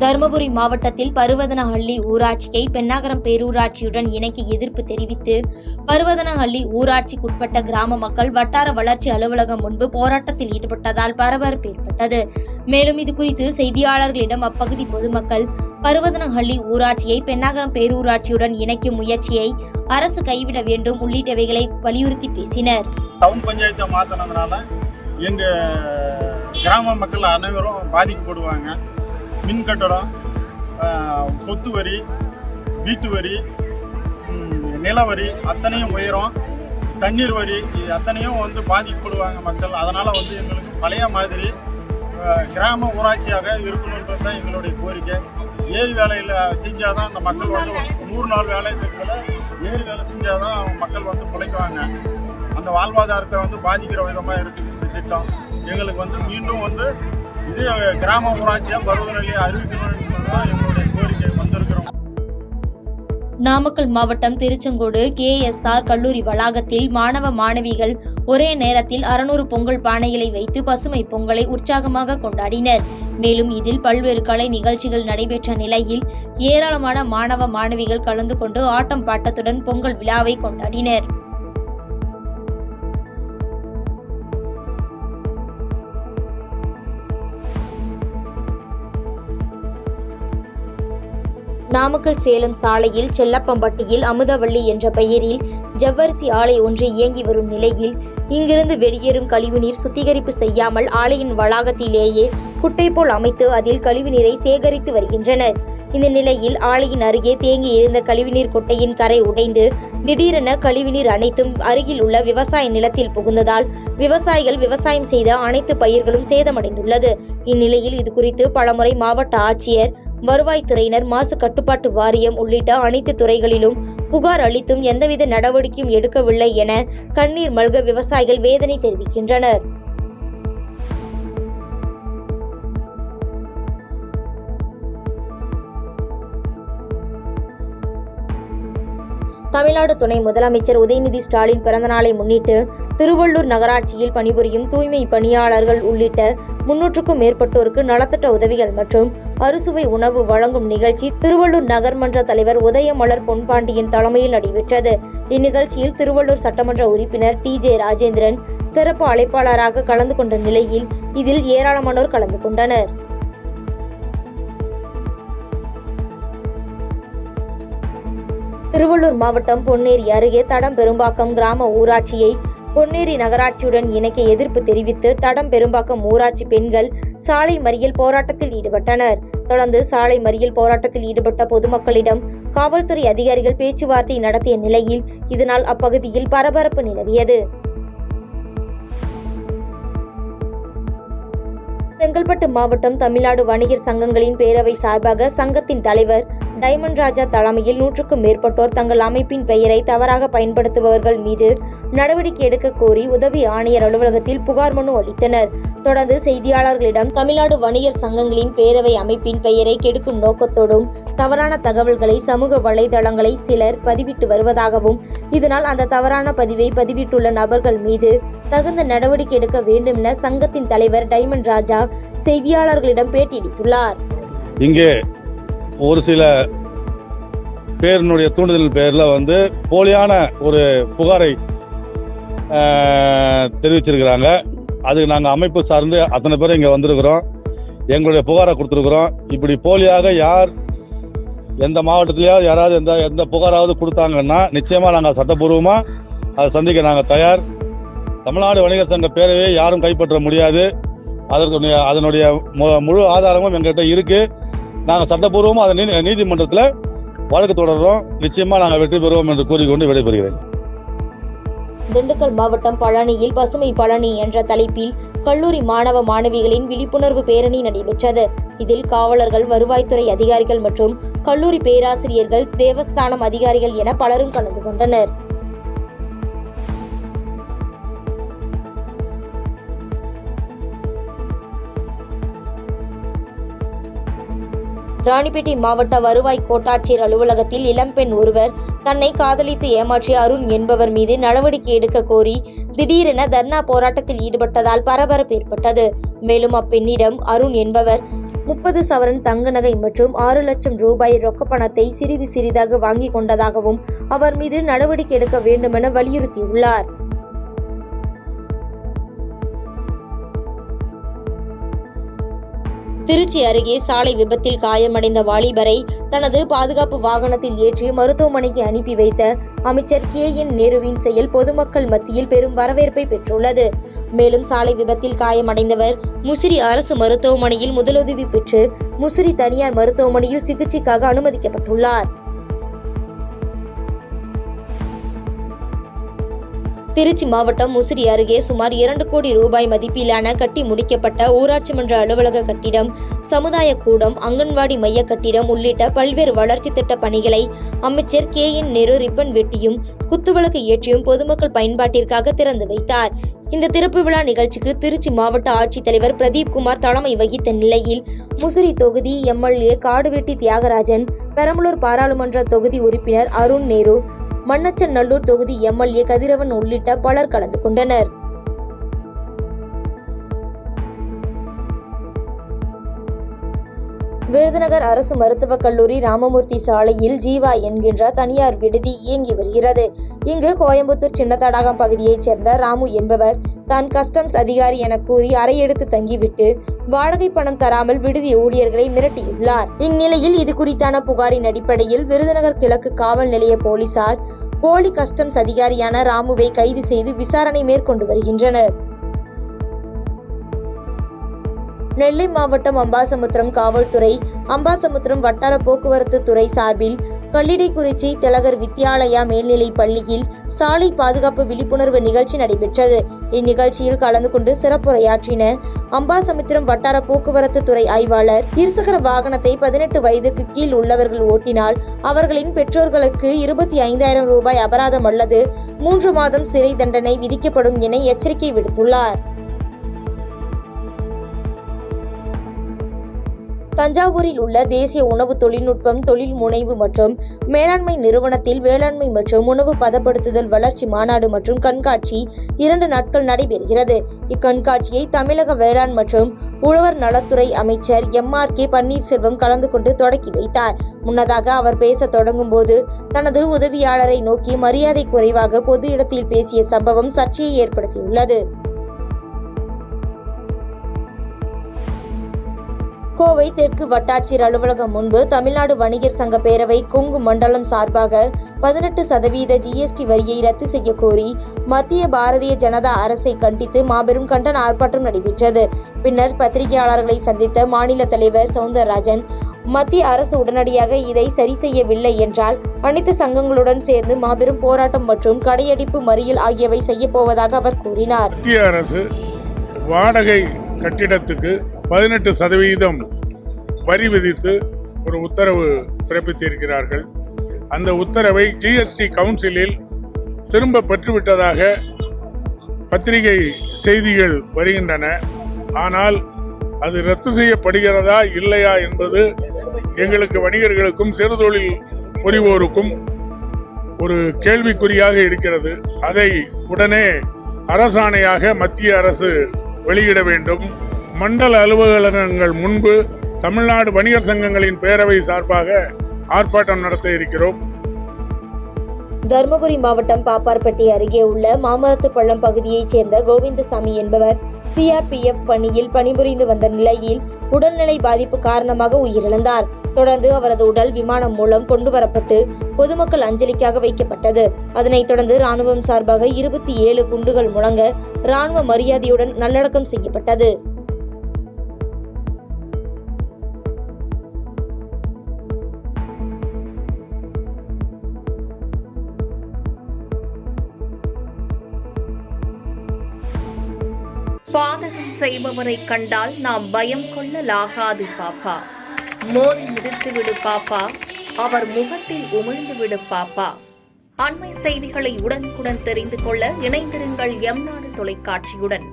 தருமபுரி மாவட்டத்தில் பருவதனஹள்ளி ஊராட்சியை பென்னாகரம் பேரூராட்சியுடன் இணைக்க எதிர்ப்பு தெரிவித்து பருவதனஹள்ளி ஊராட்சிக்குட்பட்ட கிராம மக்கள் வட்டார வளர்ச்சி அலுவலகம் முன்பு போராட்டத்தில் ஈடுபட்டதால் பரபரப்பு ஏற்பட்டது. மேலும் இதுகுறித்து செய்தியாளர்களிடம் அப்பகுதி பொதுமக்கள் பருவதனஹள்ளி ஊராட்சியை பென்னாகரம் பேரூராட்சியுடன் இணைக்கும் முயற்சியை அரசு கைவிட வேண்டும் உள்ளிட்டவைகளை வலியுறுத்தி பேசினர். டவுன் பஞ்சாயத்தை மாற்றினதுனால எங்க கிராம மக்கள் அனைவரும் பாதிக்கப்படுவாங்க. மின் கட்டடம், சொத்து வரி, வீட்டு வரி, நிலவரி அத்தனையும் உயரும், தண்ணீர் வரி அத்தனையும் பாதிக்கப்படுவாங்க மக்கள். அதனால் எங்களுக்கு பழைய மாதிரி கிராம ஊராட்சியாக இருக்கணுன்றது தான் எங்களுடைய கோரிக்கை. ஏரி வேலையில் செஞ்சால் தான் இந்த மக்கள் 100 நாள் வேலை திட்டத்தில் ஏரி வேலை செஞ்சால் தான் மக்கள் பிழைக்குவாங்க. அந்த வாழ்வாதாரத்தை பாதிக்கிற விதமாக இருக்குது இந்த திட்டம். எங்களுக்கு மீண்டும் இது கிராம ஊராட்சியாக பருவதனஹள்ளி அறிவிக்கணும்ன்றது தான் எங்களுடைய கோரிக்கை வந்திருக்கிறோம். நாமக்கல் மாவட்டம் திருச்செங்கோடு KSR கல்லூரி வளாகத்தில் மாணவ மாணவிகள் ஒரே நேரத்தில் 600 பொங்கல் பானைகளை வைத்து பசுமை பொங்கலை உற்சாகமாக கொண்டாடினர். மேலும் இதில் பல்வேறு கலை நிகழ்ச்சிகள் நடைபெற்ற நிலையில் ஏராளமான மாணவ மாணவிகள் கலந்து கொண்டு ஆட்டம் பாட்டத்துடன் பொங்கல் விழாவை கொண்டாடினர். நாமக்கல் சேலம் சாலையில் செல்லப்பம்பட்டியில் அமுதவள்ளி என்ற பெயரில் ஜவ்வரிசி ஆலை ஒன்று இயங்கி வரும் நிலையில் இங்கிருந்து வெளியேறும் கழிவுநீர் சுத்திகரிப்பு செய்யாமல் ஆலையின் வளாகத்திலேயே குட்டை போல் அமைத்து அதில் கழிவுநீரை சேகரித்து வருகின்றனர். இந்த நிலையில் ஆலையின் அருகே தேங்கி இருந்த கழிவுநீர் குட்டையின் கரை உடைந்து திடீரென கழிவுநீர் அனைத்தும் அருகில் உள்ள விவசாய நிலத்தில் புகுந்ததால் விவசாயிகள் விவசாயம் செய்த அனைத்து பயிர்களும் சேதமடைந்துள்ளது. இந்நிலையில் இதுகுறித்து பலமுறை மாவட்ட ஆட்சியர், வருவாய்த்துறையினர், மாசு கட்டுப்பாட்டு வாரியம் உள்ளிட்ட அனைத்து துறைகளிலும் புகார் அளித்தும் எந்தவித நடவடிக்கையும் எடுக்கவில்லை என கண்ணீர் மல்க விவசாயிகள் வேதனை தெரிவிக்கின்றனர். தமிழ்நாடு துணை முதலமைச்சர் உதயநிதி ஸ்டாலின் பிறந்தநாளை முன்னிட்டு திருவள்ளூர் நகராட்சியில் பணிபுரியும் தூய்மை பணியாளர்கள் உள்ளிட்ட 300க்கும் மேற்பட்டோருக்கு நலத்திட்ட உதவிகள் மற்றும் அறுசுவை உணவு வழங்கும் நிகழ்ச்சி திருவள்ளூர் நகர்மன்ற தலைவர் உதயமலர் பொன்பாண்டியன் தலைமையில் நடைபெற்றது. இந்நிகழ்ச்சியில் திருவள்ளூர் சட்டமன்ற உறுப்பினர் TJ ராஜேந்திரன் சிறப்பு அழைப்பாளராக கலந்து கொண்ட நிலையில் இதில் ஏராளமானோர் கலந்து கொண்டனர். திருவள்ளூர் மாவட்டம் பொன்னேரி அருகே தடம் பெரும்பாக்கம் கிராம ஊராட்சியை பொன்னேரி நகராட்சியுடன் இணைக்க எதிர்ப்பு தெரிவித்து தடம் பெரும்பாக்கம் ஊராட்சி பெண்கள் சாலை மறியல் போராட்டத்தில் ஈடுபட்டனர். தொடர்ந்து சாலை மறியல் போராட்டத்தில் ஈடுபட்ட பொதுமக்களிடம் காவல்துறை அதிகாரிகள் பேச்சுவார்த்தை நடத்திய நிலையில் இதனால் அப்பகுதியில் பரபரப்பு நிலவியது. செங்கல்பட்டு மாவட்டம் தமிழ்நாடு வணிகர் சங்கங்களின் பேரவை சார்பாக சங்கத்தின் தலைவர் டைமண்ட் ராஜா தலைமையில் 100க்கும் மேற்பட்டோர் தங்கள் அமைப்பின் பெயரை தவறாக பயன்படுத்துபவர்கள் மீது நடவடிக்கை எடுக்க கோரி உதவி ஆணையர் அலுவலகத்தில் புகார் மனு அளித்தனர். தொடர்ந்து செய்தியாளர்களிடம் தமிழ்நாடு வணிகர் சங்கங்களின் பேரவை அமைப்பின் பெயரை கெடுக்கும் நோக்கத்தோடும் தவறான தகவல்களை சமூக வலைதளங்களை சிலர் பதிவிட்டு வருவதாகவும் இதனால் அந்த தவறான பதிவை பதிவிட்டுள்ள நபர்கள் மீது தகுந்த நடவடிக்கை எடுக்க வேண்டும் என சங்கத்தின் தலைவர் டைமண்ட் ராஜா செய்தியாளர்களிடம் பேட்டியளித்துள்ளார். இங்கே ஒரு சில பேரினுடைய தூண்டுதல் பேரில் போலியான ஒரு புகாரை தெரிவிச்சிருக்கிறாங்க. அதுக்கு நாங்கள் அமைப்பு சார்ந்து அத்தனை பேர் இங்கே வந்திருக்கிறோம். எங்களுடைய புகாரை கொடுத்துருக்குறோம். இப்படி போலியாக யார் எந்த மாவட்டத்திலேயாவது யாராவது எந்த புகாராவது கொடுத்தாங்கன்னா நிச்சயமாக நாங்கள் சட்டப்பூர்வமாக அதை சந்திக்க நாங்கள் தயார். தமிழ்நாடு வணிகர் சங்க பேரவையை யாரும் கைப்பற்ற முடியாது. அதனுடைய முழு ஆதாரமும் எங்கள்கிட்ட இருக்கு. நாங்கள் சட்டப்பூர்வமாக அதை நீதிமன்றத்தில் வழக்கு தொடர்றோம். நிச்சயமாக நாங்கள் வெற்றி பெறுவோம் என்று கூறிக்கொண்டு விடைபெறுகிறேன். திண்டுக்கல் மாவட்டம் பழனியில் பசுமை பழனி என்ற தலைப்பில் கல்லூரி மாணவ மாணவிகளின் விழிப்புணர்வு பேரணி நடைபெற்றது. இதில் காவலர்கள், வருவாய்த்துறை அதிகாரிகள் மற்றும் கல்லூரி பேராசிரியர்கள், தேவஸ்தானம் அதிகாரிகள் என பலரும் கலந்து கொண்டனர். ராணிப்பேட்டை மாவட்ட வருவாய் கோட்டாட்சியர் அலுவலகத்தில் இளம்பெண் ஒருவர் தன்னை காதலித்து ஏமாற்றிய அருண் என்பவர் மீது நடவடிக்கை எடுக்க கோரி திடீரென தர்ணா போராட்டத்தில் ஈடுபட்டதால் பரபரப்பு ஏற்பட்டது. மேலும் அப்பெண்ணிடம் அருண் என்பவர் 30 சவரன் தங்க நகை மற்றும் 6 லட்சம் ரூபாய் ரொக்க பணத்தை சிறிது சிறிதாக வாங்கிக் கொண்டதாகவும் அவர் மீது நடவடிக்கை எடுக்க வேண்டுமென வலியுறுத்தியுள்ளார். திருச்சி அருகே சாலை விபத்தில் காயமடைந்த வாலிபரை தனது பாதுகாப்பு வாகனத்தில் ஏற்றி மருத்துவமனைக்கு அனுப்பி வைத்த அமைச்சர் KN நேருவின் செயல் பொதுமக்கள் மத்தியில் பெரும் வரவேற்பை பெற்றுள்ளது. மேலும் சாலை விபத்தில் காயமடைந்தவர் முசிறி அரசு மருத்துவமனையில் முதலுதவி பெற்று முசிறி தனியார் மருத்துவமனையில் சிகிச்சைக்காக அனுமதிக்கப்பட்டுள்ளார். திருச்சி மாவட்டம் முசிறி அருகே சுமார் 2 கோடி ரூபாய் மதிப்பிலான கட்டி முடிக்கப்பட்ட ஊராட்சி மன்ற அலுவலக கட்டிடம், சமுதாய கூடம், அங்கன்வாடி மைய கட்டிடம் உள்ளிட்ட பல்வேறு வளர்ச்சி திட்ட பணிகளை அமைச்சர் KN நேரு ரிப்பன் வெட்டியும் குத்துவிளக்கு ஏற்றியும் பொதுமக்கள் பயன்பாட்டிற்காக திறந்து வைத்தார். இந்த திறப்பு விழா நிகழ்ச்சிக்கு திருச்சி மாவட்ட ஆட்சித்தலைவர் பிரதீப் குமார் தலைமை வகித்த நிலையில் முசிறி தொகுதி MLA காடுவெட்டி தியாகராஜன், பெரம்பலூர் பாராளுமன்ற தொகுதி உறுப்பினர் அருண் நேரு, மண்ணச்சநல்லூர் தொகுதி MLA கதிரவன் உள்ளிட்ட பலர் கலந்து கொண்டனர். விருதுநகர் அரசு மருத்துவக் கல்லூரி ராமமூர்த்தி சாலையில் ஜீவா என்கின்ற தனியார் விடுதி இயங்கி வருகிறது. இங்கு கோயம்புத்தூர் சின்னத்தடாகம் பகுதியைச் சேர்ந்த ராமு என்பவர் தான் கஸ்டம்ஸ் அதிகாரி என கூறி அறை எடுத்து தங்கிவிட்டு வாடகை பணம் தராமல் விடுதி ஊழியர்களை மிரட்டியுள்ளார். இந்நிலையில் இது குறித்தான புகாரின் அடிப்படையில் விருதுநகர் கிழக்கு காவல் நிலைய போலீசார் போலி கஸ்டம்ஸ் அதிகாரியான ராமுவை கைது செய்து விசாரணை மேற்கொண்டு வருகின்றனர். நெல்லை மாவட்டம் அம்பாசமுத்திரம் காவல்துறை, அம்பாசமுத்திரம் வட்டார போக்குவரத்து துறை சார்பில் கல்லிடைக்குறிச்சி திலகர் வித்யாலயா மேல்நிலைப் பள்ளியில் சாலை பாதுகாப்பு விழிப்புணர்வு நிகழ்ச்சி நடைபெற்றது. இந்நிகழ்ச்சியில் கலந்து கொண்டு சிறப்புரையாற்றின அம்பாசமுத்திரம் வட்டார போக்குவரத்து துறை ஆய்வாளர். இருசக்கர வாகனத்தை 18 வயதுக்கு கீழ் உள்ளவர்கள் ஓட்டினால் அவர்களின் பெற்றோர்களுக்கு 25,000 ரூபாய் அபராதம் அல்லது 3 மாதம் சிறை தண்டனை விதிக்கப்படும் என எச்சரிக்கை விடுத்துள்ளார். தஞ்சாவூரில் உள்ள தேசிய உணவு தொழில்நுட்பம் தொழில் முனைவு மற்றும் மேலாண்மை நிறுவனத்தில் வேளாண்மை மற்றும் உணவு பதப்படுத்துதல் வளர்ச்சி மாநாடு மற்றும் கண்காட்சி 2 நாட்கள் நடைபெறுகிறது. இக்கண்காட்சியை தமிழக வேளாண் மற்றும் உழவர் நலத்துறை அமைச்சர் MRK பன்னீர்செல்வம் கலந்து கொண்டு தொடக்கி வைத்தார். முன்னதாக அவர் பேச தொடங்கும் போது தனது உதவியாளரை நோக்கி மரியாதை குறைவாக பொது இடத்தில் பேசிய சம்பவம் சர்ச்சையை ஏற்படுத்தியுள்ளது. கோவை தெற்கு வட்டாட்சியர் அலுவலகம் முன்பு தமிழ்நாடு வணிகர் சங்க பேரவை கொங்கு மண்டலம் சார்பாக 18% GST வரியை ரத்து செய்ய கோரி மத்திய பாரதிய ஜனதா அரசை கண்டித்து மாபெரும் கண்டன ஆர்ப்பாட்டம் நடைபெற்றது. பின்னர் பத்திரிகையாளர்களை சந்தித்த மாநில தலைவர் சவுந்தரராஜன், மத்திய அரசு உடனடியாக இதை சரி செய்யவில்லை என்றால் அனைத்து சங்கங்களுடன் சேர்ந்து மாபெரும் போராட்டம் மற்றும் கடையடிப்பு, மறியல் ஆகியவை செய்ய போவதாக அவர் கூறினார். மத்திய அரசு வாடகை கட்டிடத்துக்கு 18% வரி விதித்து ஒரு உத்தரவு பிறப்பித்திருக்கிறார்கள். அந்த உத்தரவை GST கவுன்சிலில் திரும்ப பெற்றுவிட்டதாக பத்திரிகை செய்திகள் வருகின்றன. ஆனால் அது ரத்து செய்யப்படுகிறதா இல்லையா என்பது எங்களுக்கு வணிகர்களுக்கும் சிறுதொழில் புரிவோருக்கும் ஒரு கேள்விக்குறியாக இருக்கிறது. அதை உடனே அரசாணையாக மத்திய அரசு வெளியிட வேண்டும். மண்டல அலுவலகங்கள் முன்பு தமிழ்நாடு வணிகர் சங்கங்களின் பேரவை சார்பாக ஆர்ப்பாட்டம் நடத்த இருக்கிறோம். தருமபுரி மாவட்டம் பாப்பார்பட்டி அருகே உள்ள மாமரத்து பள்ளம் பகுதியைச் சேர்ந்த கோவிந்தசாமி என்பவர் CRPF பணியில் பணிபுரிந்து வந்த நிலையில் உடல்நிலை பாதிப்பு காரணமாக உயிரிழந்தார். தொடர்ந்து அவரது உடல் விமானம் மூலம் கொண்டு வரப்பட்டு பொதுமக்கள் அஞ்சலிக்காக வைக்கப்பட்டது. அதனைத் தொடர்ந்து ராணுவம் சார்பாக 27 குண்டுகள் முழங்க ராணுவ மரியாதையுடன் நல்லடக்கம் செய்யப்பட்டது. பாதகம் செய்பவரை கண்டால் நாம் பயம் கொள்ளலாகாது பாப்பா. மோதி மிதித்து விடு பாப்பா, அவர் முகத்தில் உமிழ்ந்து விடு பாப்பா. அண்மை செய்திகளை உடனுக்குடன் தெரிந்து கொள்ள இணைந்திருங்கள் எம் நாடு தொலைக்காட்சியுடன்.